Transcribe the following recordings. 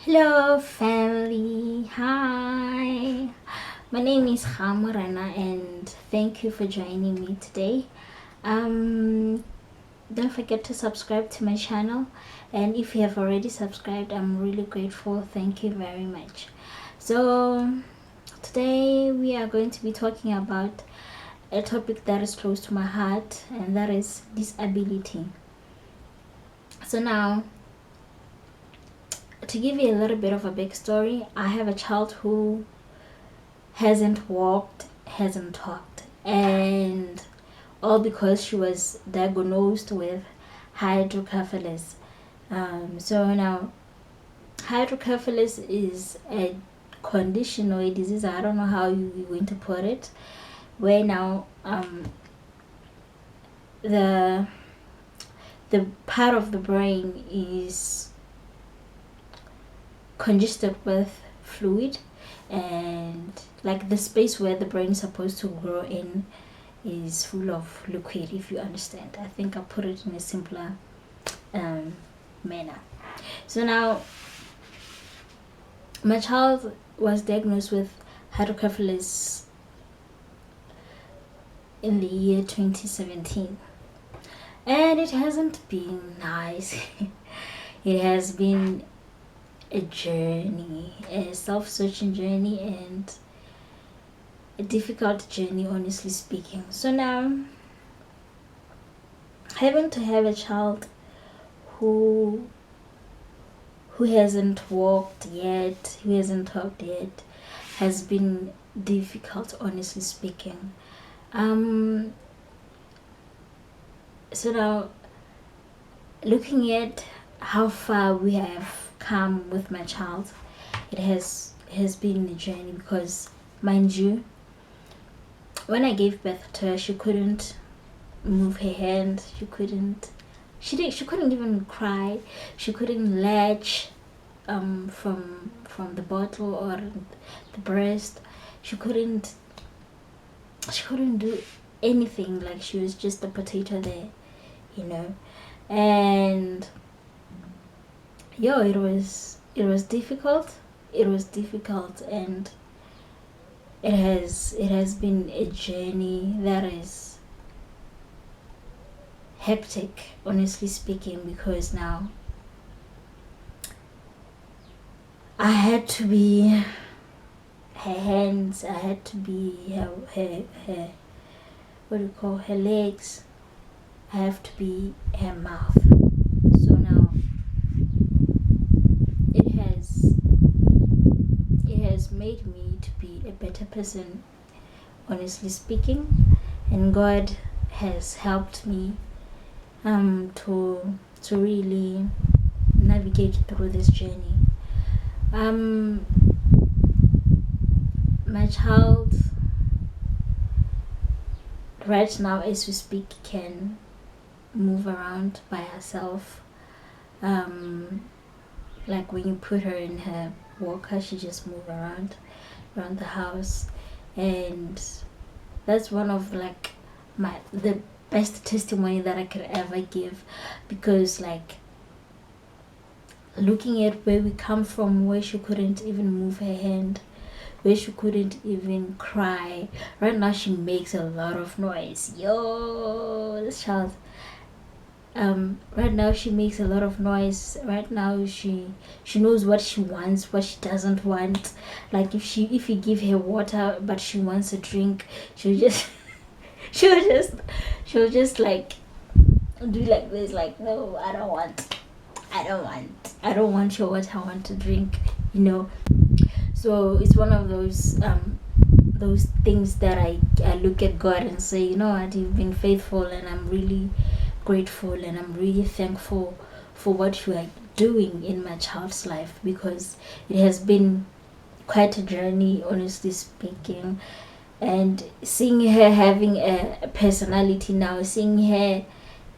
Hello, family. Hi. My name is Hamurana, and thank you for joining me today. Um, don't forget to subscribe to my channel, and if you have already subscribed, I'm really grateful. Thank you very much. So, today we are going to be talking about a topic that is close to my heart, and that is disability. So, now to give you a little bit of a backstory, I have a child who hasn't walked, hasn't talked, and all because she was diagnosed with hydrocephalus. So now, hydrocephalus is a condition or a disease, I don't know how you're going to put it, where now the part of the brain is congested with fluid, and like the space where the brain is supposed to grow in is full of liquid, if you understand. I think I put it in a simpler manner. So now, my child was diagnosed with hydrocephalus in the year 2017, and it hasn't been nice. It has been a journey, a self-searching journey, and a difficult journey, honestly speaking. So now, having to have a child who hasn't walked yet, who hasn't talked yet, has been difficult, honestly speaking. So now, looking at how far we have come with my child, it has been a journey, because, mind you, when I gave birth to her, she couldn't move her hand, she couldn't even cry, she couldn't latch from the bottle or the breast. She couldn't do anything. Like, she was just a potato there, and it was difficult. It was difficult, and it has been a journey that is hectic, honestly speaking, because now I had to be her hands, I had to be her what do you call, her legs, I have to be her mouth. So now, it has made me to be a better person, honestly speaking, and God has helped me to really navigate through this journey. My child right now, as we speak, can move around by herself. Like, when you put her in her walker, she just move around the house, and that's one of the best testimony that I could ever give, because, like, looking at where we come from, where she couldn't even move her hand, where she couldn't even cry, right now she makes a lot of noise. This child, right now she makes a lot of noise. Right now she knows what she wants, what she doesn't want. Like, if you give her water but she wants a drink, she'll just she'll just like do like this, like, no, I don't want your water, I want to drink. So it's one of those things that I look at God and say, you know what, you've been faithful, and I'm really grateful, and I'm really thankful for what you are doing in my child's life, because it has been quite a journey, honestly speaking. And seeing her having a personality now, seeing her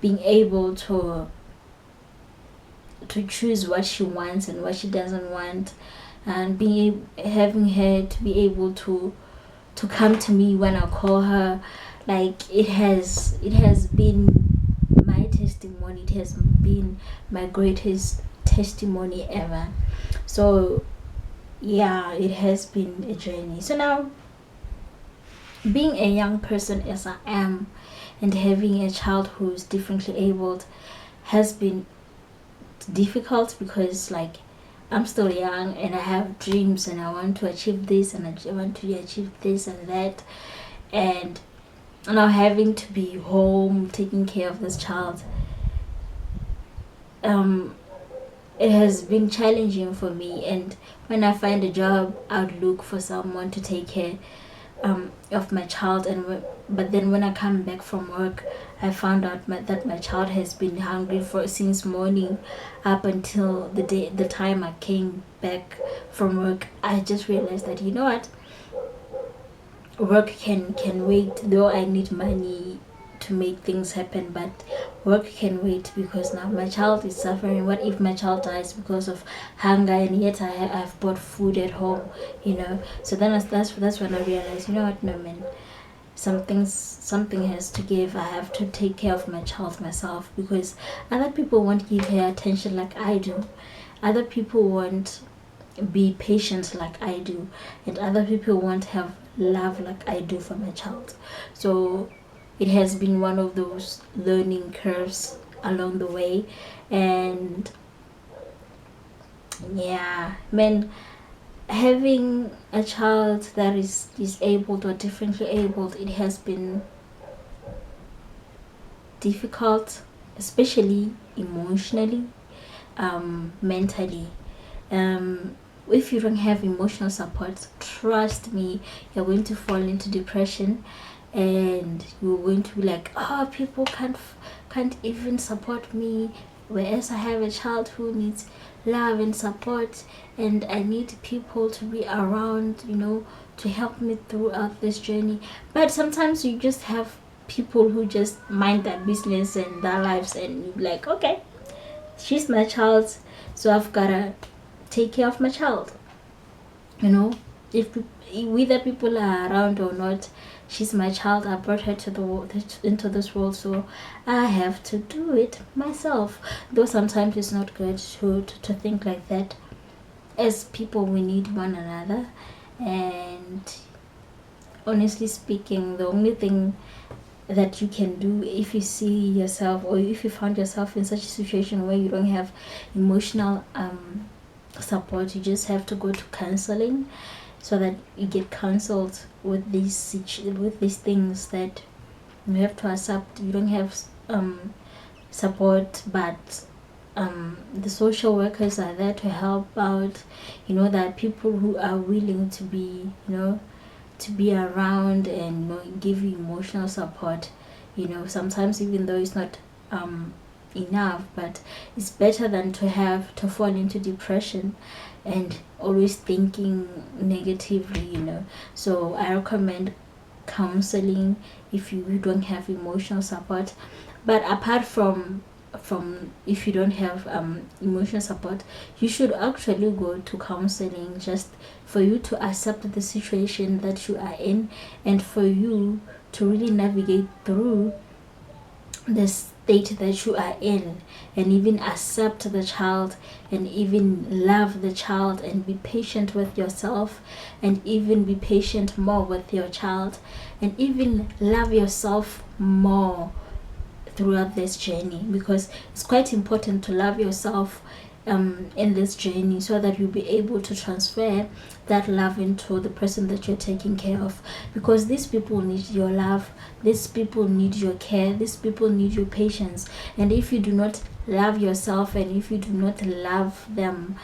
being able to choose what she wants and what she doesn't want, and having her to be able to come to me when I call her, like, it has been my testimony. It has been my greatest testimony ever. So yeah, it has been a journey. So now, being a young person as I am, and having a child who's differently abled has been difficult, because like I'm still young and I have dreams and I want to achieve this and I want to achieve this and that, and now having to be home taking care of this child, um it has been challenging for me. And when I find a job, I'd look for someone to take care of my child. But then when I come back from work, I found out that my child has been hungry for since morning up until the time I came back from work. I just realized that, you know what, work can wait, though I need money to make things happen, but work can wait, because now my child is suffering. What if my child dies because of hunger, and yet I've bought food at home, you know? So then that's when I realized, you know what, no man, something has to give. I have to take care of my child myself, because other people won't give her attention like I do. Other people won't be patient like I do, and other people won't have love like I do for my child. So it has been one of those learning curves along the way. And yeah, man, having a child that is disabled or differently abled, it has been difficult, especially emotionally, mentally. If you don't have emotional support, trust me, you're going to fall into depression, and you're going to be like, oh, people can't even support me, whereas I have a child who needs love and support, and I need people to be around, to help me throughout this journey. But sometimes you just have people who just mind their business and their lives, and you're like, okay, she's my child, so I've gotta take care of my child. If whether people are around or not, she's my child. I brought her to the world, into this world, so I have to do it myself. Though sometimes it's not good to think like that. As people, we need one another, and honestly speaking, the only thing that you can do, if you see yourself, or if you found yourself in such a situation where you don't have emotional support, you just have to go to counseling, so that you get counseled with these things that you have to accept. You don't have support, but the social workers are there to help out. There are people who are willing to be around and give you emotional support. Sometimes, even though it's not enough, but it's better than to fall into depression and always thinking negatively. So I recommend counseling if you don't have emotional support. But apart from if you don't have emotional support, you should actually go to counseling, just for you to accept the situation that you are in, and for you to really navigate through the state that you are in, and even accept the child, and even love the child, and be patient with yourself, and even be patient more with your child, and even love yourself more throughout this journey, because it's quite important to love yourself in this journey, so that you'll be able to transfer that love into the person that you're taking care of. Because these people need your love, these people need your care, these people need your patience. And if you do not love yourself, and if you do not love them,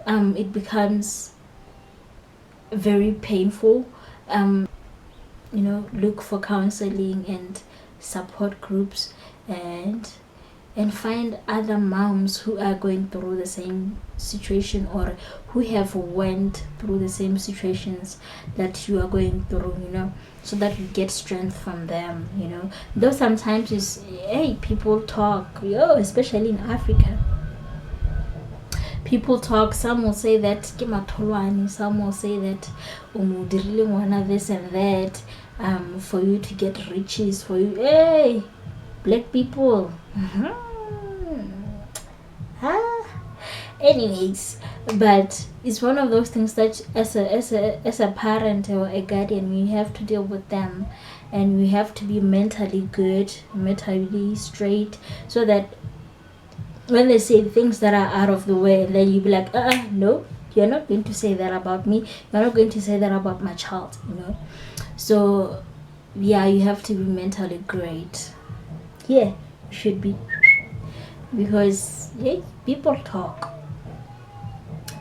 it becomes very painful. Look for counseling and support groups, and find other moms who are going through the same situation, or who have went through the same situations that you are going through, so that you get strength from them. Though sometimes people talk, especially in Africa, people talk. Some will say that ke matholwane, some will say that this and that, for you to get riches, for you, black people. Anyways, but it's one of those things that as a parent or a guardian, we have to deal with them, and we have to be mentally good, mentally straight, so that when they say things that are out of the way, and then you be like, no, you're not going to say that about me, you're not going to say that about my child, so yeah, you have to be mentally great. Yeah, you should be, because people talk,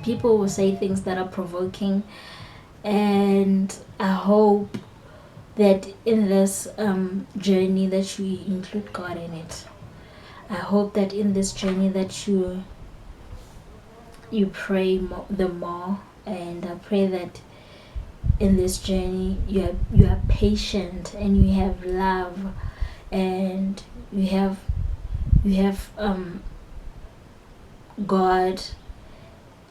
people will say things that are provoking, and I hope that in this journey that you include God in it. I hope that in this journey that you pray the more, and I pray that in this journey you are patient, and you have love, and you have God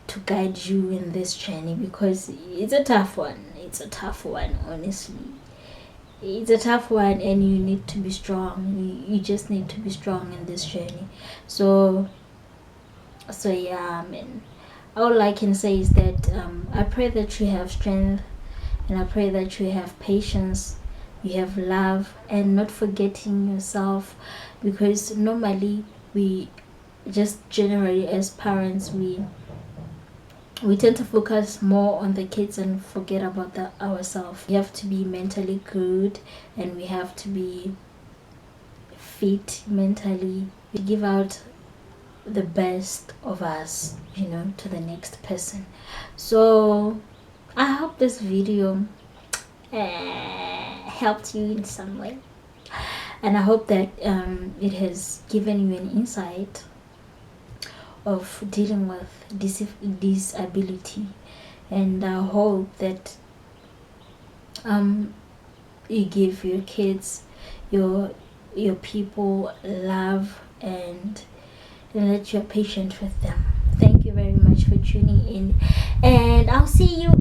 to guide you in this journey, because it's a tough one. It's a tough one, honestly. It's a tough one, and you need to be strong. You just need to be strong in this journey. So yeah, all I can say is that I pray that you have strength, and I pray that you have patience, you have love, and not forgetting yourself, because normally we just generally as parents we tend to focus more on the kids and forget about ourselves. We have to be mentally good, and we have to be fit mentally. We give out the best of us, to the next person. So I hope this video helped you in some way, and I hope that it has given you an insight of dealing with disability, and I hope that you give your kids, your people love, and that you're patient with them. Thank you very much for tuning in, and I'll see you